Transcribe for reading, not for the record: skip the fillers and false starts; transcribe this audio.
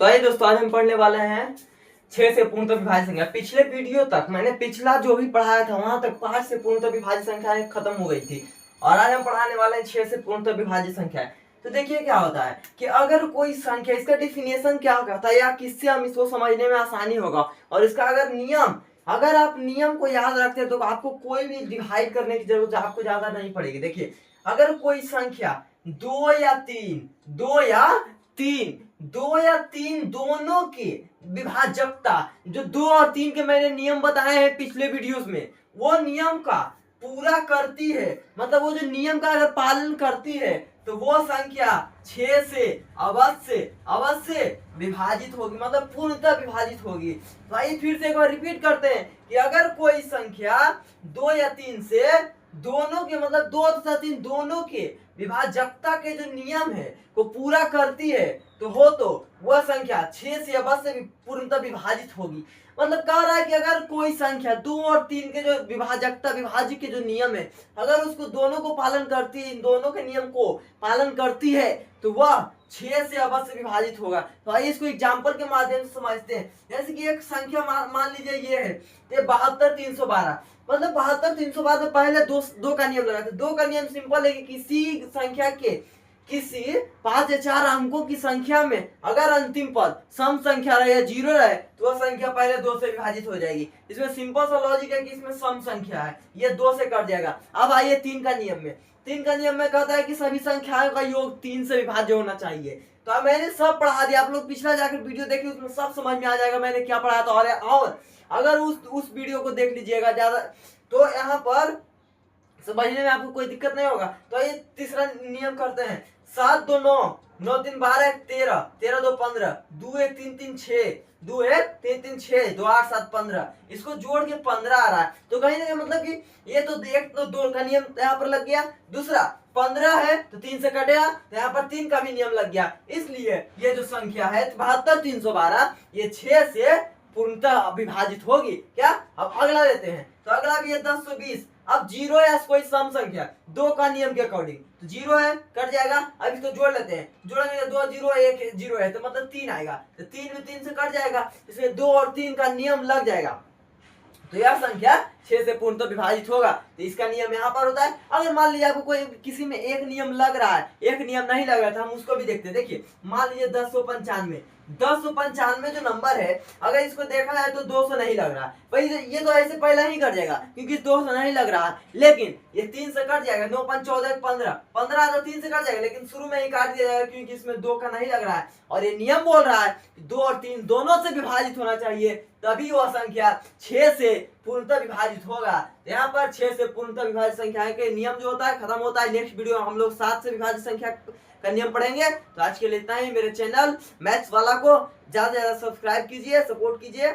तो आइए दोस्तों, आज हम पढ़ने वाले हैं 6 से पूर्णतः विभाज्य संख्या। पिछले वीडियो तक मैंने पिछला जो भी पढ़ाया था वहां तक 5 से पूर्णतः विभाज्य संख्याएं खत्म हो गई थी और आज हम पढ़ाने वाले हैं 6 से पूर्णतः विभाज्य संख्या। तो देखिए क्या होता है कि अगर कोई संख्या, इसका डिफिनेशन क्या करता है या किससे हम इसको समझने में आसानी होगा, और इसका अगर नियम, अगर आप नियम को याद रखते हैं तो आपको कोई भी डिवाइड करने की जरूरत आपको ज्यादा नहीं पड़ेगी। देखिए, अगर कोई संख्या 2 या 3 दोनों की विभाजकता, जो 2 और 3 के मैंने नियम बताए हैं पिछले वीडियोस में, वो नियम का पूरा करती है, मतलब वो जो नियम का अगर पालन करती है तो वो संख्या 6 से अवश्य विभाजित होगी, मतलब पूर्णतः विभाजित होगी। तो आइए फिर से एक बार रिपीट करते हैं कि अगर कोई संख्या 2 या 3 से दोनों के, मतलब 2 तथा 3 दोनों के विभाजकता के जो नियम है को पूरा करती है तो वह संख्या 6 से अवश्य पूर्णतः विभाजित होगी। मतलब कह रहा है कि अगर कोई संख्या 2 और 3 के जो विभाज्य के जो नियम है, अगर उसको दोनों को पालन करती है, इन दोनों के नियम को पालन करती है तो वह 6 से अवश्य विभाजित होगा। तो आइए इसको एग्जाम्पल के माध्यम से समझते हैं। जैसे कि एक संख्या मान लीजिए ये है 72,312, मतलब 72,312 में पहले दो का नियम लगाते। 2 का नियम सिंपल है कि किसी संख्या के किसी 5 या 4 अंकों की संख्या में अगर अंतिम पद सम संख्या रहे या 0 रहे तो वह संख्या पहले 2 से विभाजित हो जाएगी। इसमें सिंपल सा लॉजिक है कि इसमें सम संख्या है, ये 2 से कट जाएगा। अब आइए 3 का नियम में। 3 का नियम में कहता है कि सभी संख्याओं का योग 3 से विभाज्य होना चाहिए। तो अब मैंने सब पढ़ा दिया, आप लोग पिछला जाकर वीडियो देखिए, उसमें सब समझ में आ जाएगा मैंने क्या पढ़ाया था। और अगर उस वीडियो को देख लीजिएगा ज्यादा, तो यहाँ पर समझने में आपको कोई दिक्कत नहीं होगा। तो ये तीसरा नियम करते हैं। 7 2 9, 9 3 12 13, 13 2 15, 2 1 3 3 6, 2 1 3 3 6, 2 8 7 15, इसको जोड़ के 15 आ रहा है। तो कहीं ना कहीं मतलब कि ये तो 1 तो 2 का नियम यहाँ पर लग गया, दूसरा 15 है तो 3 से कटेगा तो यहाँ पर 3 का भी नियम लग गया। इसलिए ये जो संख्या है 72,312 ये 6 से पूर्णतः विभाजित होगी। क्या, अब अगला लेते हैं। तो अगला भी है 1020। अब 0 या कोई सम संख्या 2 का नियम के अकॉर्डिंग, तो 0 है कट जाएगा। अब इसको जोड़ लेते हैं, जोड़ेंगे 2 0 1 0 है तो मतलब 3 आएगा, तो 3 में 3 से कट जाएगा, इसमें 2 और 3 का नियम लग जाएगा तो यह संख्या 6 से पूर्णतः विभाजित होगा। तो इसका नियम यहाँ पर होता है। अगर मान लीजिए आपको कोई किसी में एक नियम लग रहा है, एक नियम नहीं लग रहा था, हम उसको भी देखते हैं। देखिए, मान लीजिए 1095 जो नंबर है, अगर इसको देखा जाए तो 200 नहीं लग रहा है, ये तो ऐसे पहले ही कट जाएगा क्योंकि 200 नहीं लग रहा है, लेकिन ये 3 से कट जाएगा। 9 5 14 15, 15 तो 3 से कट जाएगा, लेकिन शुरू में ही काट दिया जाएगा क्योंकि इसमें 2 का नहीं लग रहा है। और ये नियम बोल रहा है कि 2 और 3 दोनों से विभाजित होना चाहिए, तभी वह संख्या 6 से पूर्णतः विभाजित होगा। यहाँ पर 6 से पूर्णतः विभाजित संख्या के नियम जो होता है खत्म होता है। नेक्स्ट वीडियो में हम लोग 7 से विभाजित संख्या का नियम पढ़ेंगे। तो आज के लिए इतना ही। मेरे चैनल मैथ्स वाला को ज्यादा से ज्यादा सब्सक्राइब कीजिए, सपोर्ट कीजिए।